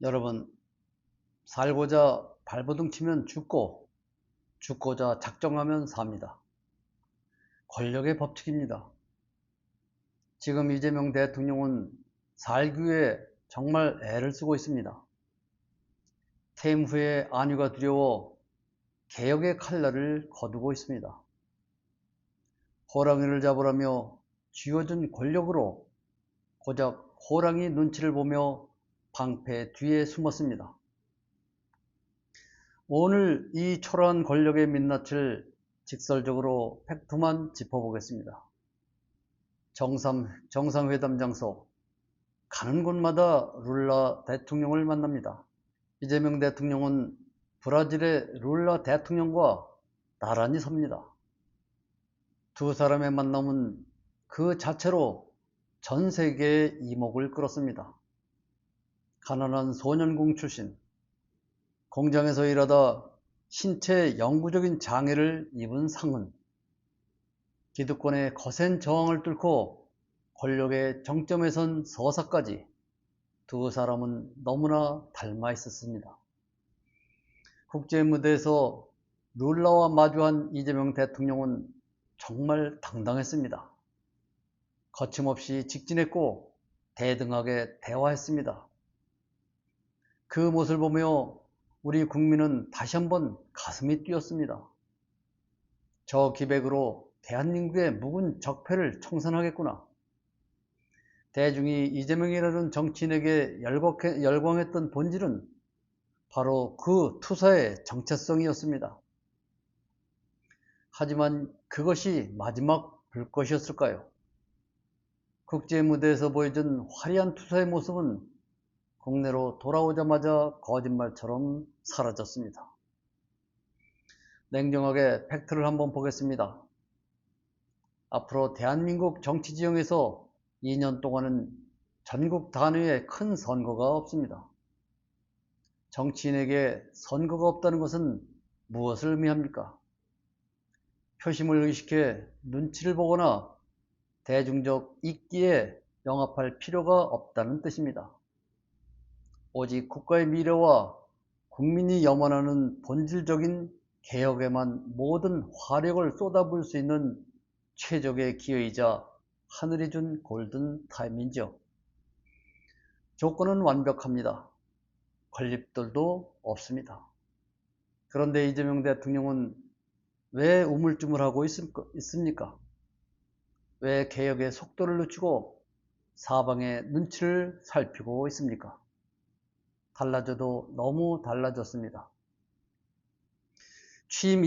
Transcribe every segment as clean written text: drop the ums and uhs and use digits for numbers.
여러분, 살고자 발버둥 치면 죽고, 죽고자 작정하면 삽니다. 권력의 법칙입니다. 지금 이재명 대통령은 살기 위해 정말 애를 쓰고 있습니다. 퇴임 후에 안위가 두려워 개혁의 칼날을 거두고 있습니다. 호랑이를 잡으라며 쥐어준 권력으로 고작 호랑이 눈치를 보며 방패 뒤에 숨었습니다. 오늘 이 초라한 권력의 민낯을 직설적으로 팩트만 짚어보겠습니다. 정상회담 장소, 가는 곳마다 룰라 대통령을 만납니다. 이재명 대통령은 브라질의 룰라 대통령과 나란히 섭니다. 두 사람의 만남은 그 자체로 전 세계의 이목을 끌었습니다. 가난한 소년공 출신, 공장에서 일하다 신체 영구적인 장애를 입은 상은, 기득권의 거센 저항을 뚫고 권력의 정점에 선 서사까지 두 사람은 너무나 닮아 있었습니다. 국제 무대에서 룰라와 마주한 이재명 대통령은 정말 당당했습니다. 거침없이 직진했고 대등하게 대화했습니다. 그 모습을 보며 우리 국민은 다시 한번 가슴이 뛰었습니다. 저 기백으로 대한민국의 묵은 적폐를 청산하겠구나. 대중이 이재명이라는 정치인에게 열광했던 본질은 바로 그 투사의 정체성이었습니다. 하지만 그것이 마지막 불꽃이었을까요? 국제 무대에서 보여준 화려한 투사의 모습은 국내로 돌아오자마자 거짓말처럼 사라졌습니다. 냉정하게 팩트를 한번 보겠습니다. 앞으로 대한민국 정치 지형에서 2년 동안은 전국 단위의 큰 선거가 없습니다. 정치인에게 선거가 없다는 것은 무엇을 의미합니까? 표심을 의식해 눈치를 보거나 대중적 이익기에 영합할 필요가 없다는 뜻입니다. 오직 국가의 미래와 국민이 염원하는 본질적인 개혁에만 모든 화력을 쏟아부을 수 있는 최적의 기회이자 하늘이 준 골든 타임이죠. 조건은 완벽합니다. 건립들도 없습니다. 그런데 이재명 대통령은 왜 우물쭈물하고 있습니까? 왜 개혁의 속도를 늦추고 사방의 눈치를 살피고 있습니까? 달라져도 너무 달라졌습니다. 취임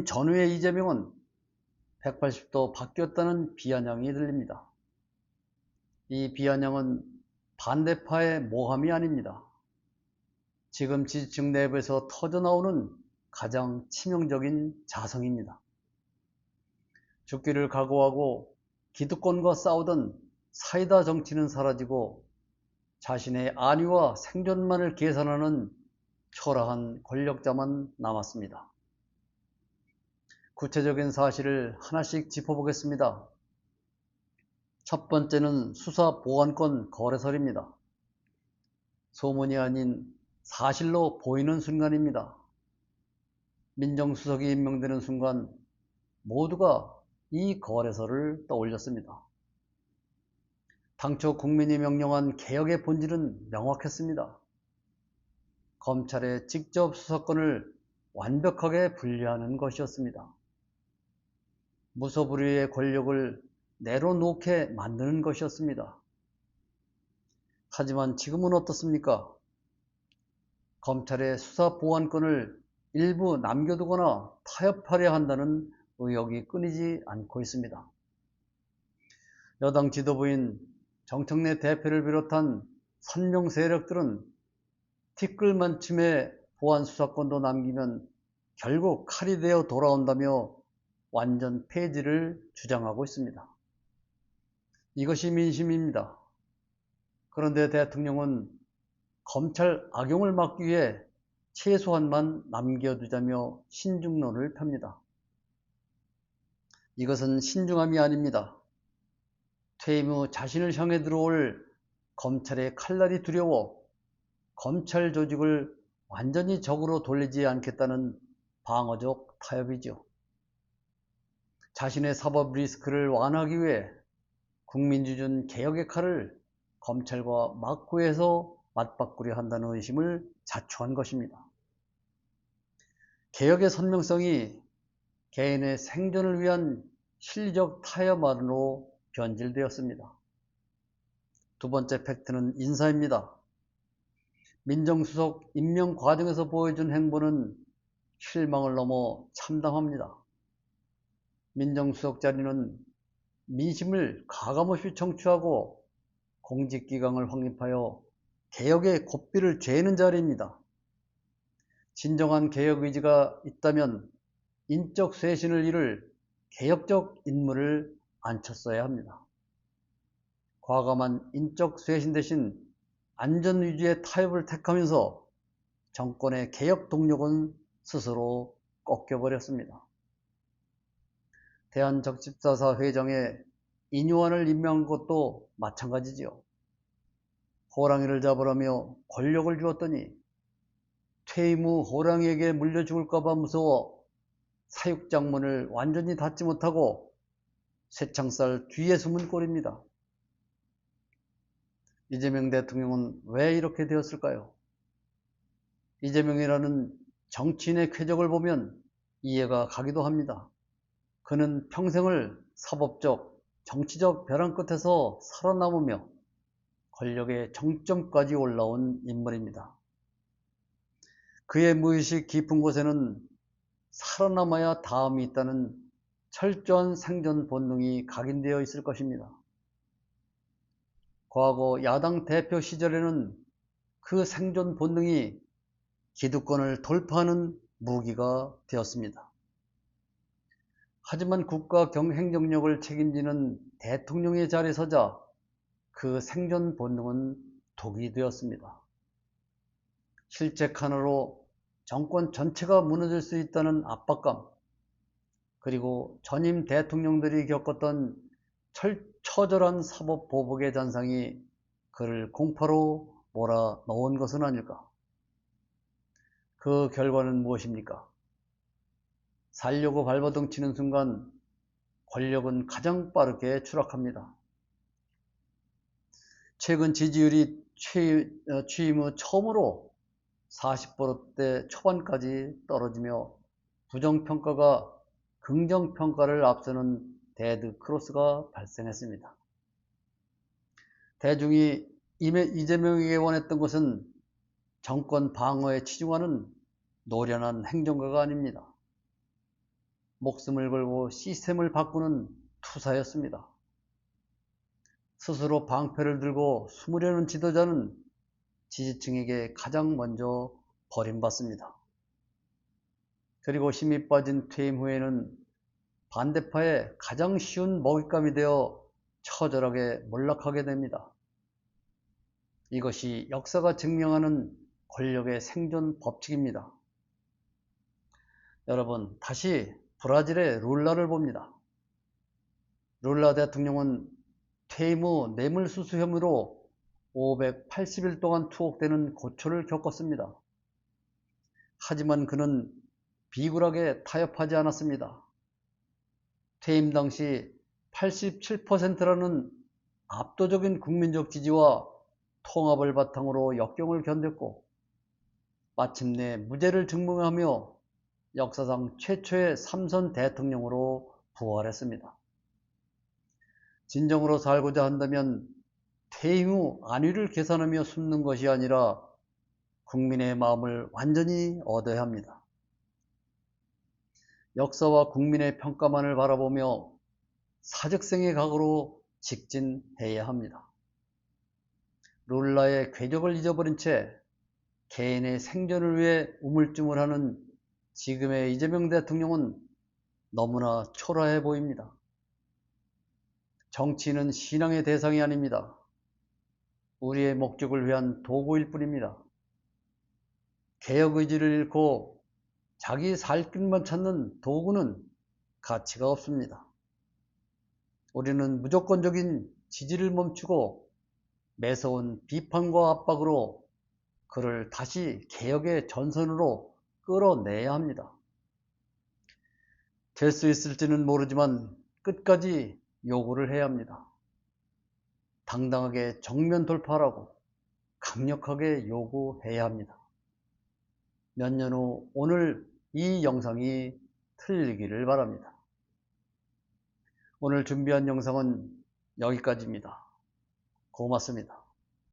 전후의 이재명은 180도 바뀌었다는 비아냥이 들립니다. 이 비아냥은 반대파의 모함이 아닙니다. 지금 지지층 내부에서 터져나오는 가장 치명적인 자성입니다. 죽기를 각오하고 기득권과 싸우던 사이다 정치는 사라지고 자신의 안위와 생존만을 계산하는 초라한 권력자만 남았습니다. 구체적인 사실을 하나씩 짚어보겠습니다. 첫 번째는 수사보안권 거래설입니다. 소문이 아닌 사실로 보이는 순간입니다. 민정수석이 임명되는 순간 모두가 이 거래설을 떠올렸습니다. 당초 국민이 명령한 개혁의 본질은 명확했습니다. 검찰의 직접 수사권을 완벽하게 분리하는 것이었습니다. 무소불위의 권력을 내려놓게 만드는 것이었습니다. 하지만 지금은 어떻습니까? 검찰의 수사보안권을 일부 남겨두거나 타협하려 한다는 의혹이 끊이지 않고 있습니다. 여당 지도부인 정청래 대표를 비롯한 선명 세력들은 티끌만침의 보안 수사권도 남기면 결국 칼이 되어 돌아온다며 완전 폐지를 주장하고 있습니다. 이것이 민심입니다. 그런데 대통령은 검찰 악용을 막기 위해 최소한만 남겨두자며 신중론을 펴니다. 이것은 신중함이 아닙니다. 퇴임 후 자신을 향해 들어올 검찰의 칼날이 두려워 검찰 조직을 완전히 적으로 돌리지 않겠다는 방어적 타협이죠. 자신의 사법 리스크를 완화하기 위해 국민주준 개혁의 칼을 검찰과 맞구해서 맞바꾸려 한다는 의심을 자초한 것입니다. 개혁의 선명성이 개인의 생존을 위한 실리적 타협만으로 변질되었습니다. 두 번째 팩트는 인사입니다. 민정수석 임명 과정에서 보여준 행보는 실망을 넘어 참담합니다. 민정수석 자리는 민심을 가감없이 청취하고 공직기강을 확립하여 개혁의 고삐를 죄는 자리입니다. 진정한 개혁 의지가 있다면 인적 쇄신을 이룰 개혁적 인물을 앉혔어야 합니다. 과감한 인적 쇄신 대신 안전 위주의 타협을 택하면서 정권의 개혁 동력은 스스로 꺾여버렸습니다. 대한적십사사 회장에 인요한을 임명한 것도 마찬가지지요. 호랑이를 잡으라며 권력을 주었더니 퇴임 후 호랑이에게 물려 죽을까봐 무서워 사육장문을 완전히 닫지 못하고 쇠창살 뒤에 숨은 꼴입니다. 이재명 대통령은 왜 이렇게 되었을까요? 이재명이라는 정치인의 쾌적을 보면 이해가 가기도 합니다. 그는 평생을 사법적, 정치적 벼랑 끝에서 살아남으며 권력의 정점까지 올라온 인물입니다. 그의 무의식 깊은 곳에는 살아남아야 다음이 있다는 철저한 생존 본능이 각인되어 있을 것입니다. 과거 야당 대표 시절에는 그 생존 본능이 기득권을 돌파하는 무기가 되었습니다. 하지만 국가 행정력을 책임지는 대통령의 자리에 서자 그 생존 본능은 독이 되었습니다. 실책 하나로 정권 전체가 무너질 수 있다는 압박감, 그리고 전임 대통령들이 겪었던 처절한 사법 보복의 잔상이 그를 공포로 몰아넣은 것은 아닐까? 그 결과는 무엇입니까? 살려고 발버둥 치는 순간 권력은 가장 빠르게 추락합니다. 최근 지지율이 취임 후 처음으로 40%대 초반까지 떨어지며 부정평가가 긍정평가를 앞서는 데드 크로스가 발생했습니다. 대중이 이재명에게 원했던 것은 정권 방어에 치중하는 노련한 행정가가 아닙니다. 목숨을 걸고 시스템을 바꾸는 투사였습니다. 스스로 방패를 들고 숨으려는 지도자는 지지층에게 가장 먼저 버림받습니다. 그리고 힘이 빠진 퇴임 후에는 반대파의 가장 쉬운 먹잇감이 되어 처절하게 몰락하게 됩니다. 이것이 역사가 증명하는 권력의 생존 법칙입니다. 여러분, 다시 브라질의 룰라를 봅니다. 룰라 대통령은 퇴임 후 뇌물수수 혐의로 580일 동안 투옥되는 고초를 겪었습니다. 하지만 그는 비굴하게 타협하지 않았습니다. 퇴임 당시 87%라는 압도적인 국민적 지지와 통합을 바탕으로 역경을 견뎠고 마침내 무죄를 증명하며 역사상 최초의 3선 대통령으로 부활했습니다. 진정으로 살고자 한다면 퇴임 후 안위를 계산하며 숨는 것이 아니라 국민의 마음을 완전히 얻어야 합니다. 역사와 국민의 평가만을 바라보며 사직생의 각오로 직진해야 합니다. 룰라의 궤적을 잊어버린 채 개인의 생존을 위해 우물쭈물하는 지금의 이재명 대통령은 너무나 초라해 보입니다. 정치는 신앙의 대상이 아닙니다. 우리의 목적을 위한 도구일 뿐입니다. 개혁 의지를 잃고 자기 살 길만 찾는 도구는 가치가 없습니다. 우리는 무조건적인 지지를 멈추고 매서운 비판과 압박으로 그를 다시 개혁의 전선으로 끌어내야 합니다. 될 수 있을지는 모르지만 끝까지 요구를 해야 합니다. 당당하게 정면 돌파하라고 강력하게 요구해야 합니다. 몇 년 후 오늘 이 영상이 틀리기를 바랍니다. 오늘 준비한 영상은 여기까지입니다. 고맙습니다.